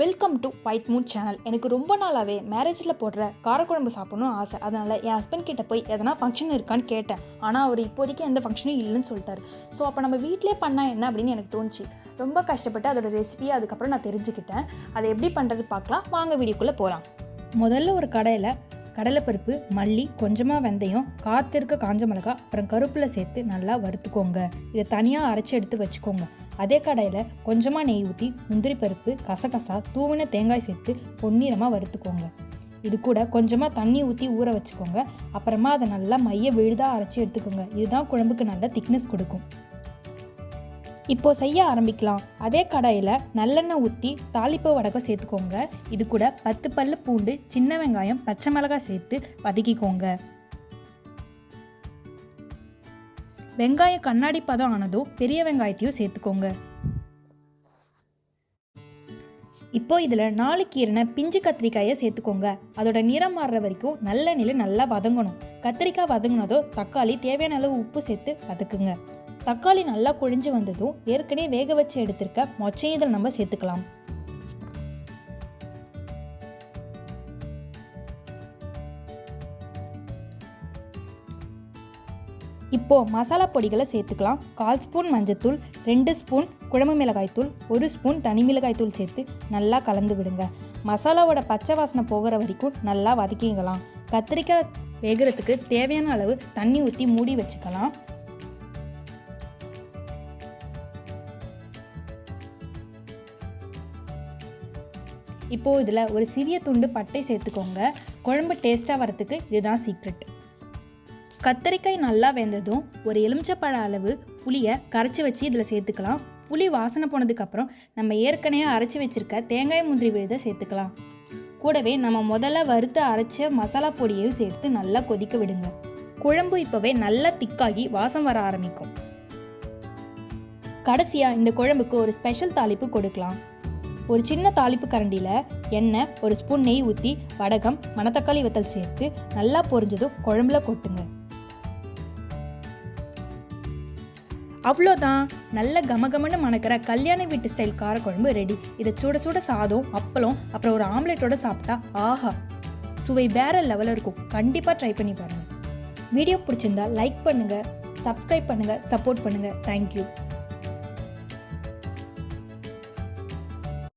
Welcome to white Moon channel. எனக்கு ரொம்ப நாளாகவே மேரேஜில் போடுற காரக்குழம்பு சாப்பிடணும்னு ஆசை. அதனால் என் ஹஸ்பண்ட் கிட்டே போய் எதனா ஃபங்க்ஷன் இருக்கான்னு கேட்டேன். ஆனால் அவர் இப்போதைக்கு எந்த ஃபங்க்ஷனும் இல்லைன்னு சொல்லிட்டார். ஸோ அப்போ நம்ம வீட்டிலே பண்ணால் என்ன அப்படின்னு எனக்கு தோணுச்சு. ரொம்ப கஷ்டப்பட்டு அதோட ரெசிபியை அதுக்கப்புறம் நான் தெரிஞ்சுக்கிட்டேன். அதை எப்படி பண்ணுறது பார்க்கலாம், வாங்க வீடியோக்குள்ளே போகலாம். முதல்ல ஒரு கடையில் கடலைப்பருப்பு, மல்லி, கொஞ்சமாக வெந்தயம், காத்திருக்க காஞ்ச மிளகா, அப்புறம் கருப்பில் சேர்த்து நல்லா வறுத்துக்கோங்க. இதை தனியாக அரைச்சி எடுத்து வச்சுக்கோங்க. அதே கடையில் கொஞ்சமாக நெய் ஊற்றி முந்திரி பருப்பு, கசகசா, தூவின தேங்காய் சேர்த்து பொன்னிறமாக வறுத்துக்கோங்க. இது கூட கொஞ்சமாக தண்ணி ஊற்றி ஊற வச்சுக்கோங்க. அப்புறமா அதை நல்லா மைய விழுதாக அரைச்சி எடுத்துக்கோங்க. இதுதான் குழம்புக்கு நல்ல திக்னஸ் கொடுக்கும். இப்போ செய்ய ஆரம்பிக்கலாம். அதே கடாயில் நல்லெண்ணெய் ஊற்றி தாளிப்பு வடகம் சேர்த்துக்கோங்க. இது கூட 10 பல்லு பூண்டு, சின்ன வெங்காயம், பச்சை மிளகாய் சேர்த்து வதக்கிக்கோங்க. வெங்காயம் கண்ணாடி பதம் ஆனதும் பெரிய வெங்காயத்தையும் சேர்த்துக்கோங்க. இப்போ இதில் 4 கீரைன பிஞ்சு கத்திரிக்காயை சேர்த்துக்கோங்க. அதோட நிறம் மாறுற வரைக்கும் நல்லெண்ணெயில் நல்லா வதங்கணும். கத்திரிக்காய் வதங்கினதும் தக்காளி தேவையான அளவு உப்பு சேர்த்து வதக்குங்க. தக்காளி நல்லா கொழிஞ்சு வந்ததும் ஏற்கனவே வேக வச்சு எடுத்திருக்க மொச்சையும் இதில் நம்ம சேர்த்துக்கலாம். இப்போ மசாலா பொடிகளை சேர்த்துக்கலாம். 1/4 ஸ்பூன் மஞ்சத்தூள், 2 ஸ்பூன் குழம்பு மிளகாய்த்தூள், 1 ஸ்பூன் தனி மிளகாய்த்தூள் சேர்த்து நல்லா கலந்து விடுங்க. மசாலாவோட பச்சை வாசனை போகிற வரைக்கும் நல்லா வதக்கிக்கலாம். கத்திரிக்காய் வேகிறதுக்கு தேவையான அளவு தண்ணி ஊற்றி மூடி வச்சுக்கலாம். இப்போது இதில் ஒரு சிறிய துண்டு பட்டை சேர்த்துக்கோங்க. குழம்பு டேஸ்ட்டாக வரத்துக்கு இதுதான் சீக்ரெட். கத்தரிக்காய் நல்லா வெந்ததும் ஒரு எலுமிச்சப்பழ அளவு புளியை கரைச்சி வச்சு இதில் சேர்த்துக்கலாம். புளி வாசனை போனதுக்கப்புறம் நம்ம ஏற்கனவே அரைச்சி வச்சுருக்க தேங்காய் முந்திரி விழுதை சேர்த்துக்கலாம். கூடவே நம்ம முதல்ல வறுத்து அரைச்ச மசாலா பொடியையும் சேர்த்து நல்லா கொதிக்க விடுங்க. குழம்பு இப்போவே நல்லா திக்காகி வாசம் வர ஆரம்பிக்கும். கடைசியாக இந்த குழம்புக்கு ஒரு ஸ்பெஷல் தாளிப்பு கொடுக்கலாம். ஒரு சின்ன தாளிப்பு கரண்டியில் எண்ணெய், 1 ஸ்பூன் நெய் ஊற்றி வடகம், மணத்தக்காளி வத்தல் சேர்த்து நல்லா பொரிஞ்சதும் குழம்புல கொட்டுங்க. அவ்வளோதான், நல்ல கமகமன்னு மணக்கிற கல்யாண வீட்டு ஸ்டைல் காரக்குழம்பு ரெடி. இதை சுட சுட சாதம், அப்பளம், அப்புறம் ஒரு ஆம்லெட்டோட சாப்பிட்டா ஆஹா, சுவை வேற லெவலில் இருக்கும். கண்டிப்பாக ட்ரை பண்ணி பாருங்கள். வீடியோ பிடிச்சிருந்தா லைக் பண்ணுங்கள், சப்ஸ்கிரைப் பண்ணுங்கள், சப்போர்ட் பண்ணுங்கள். தேங்க்யூ.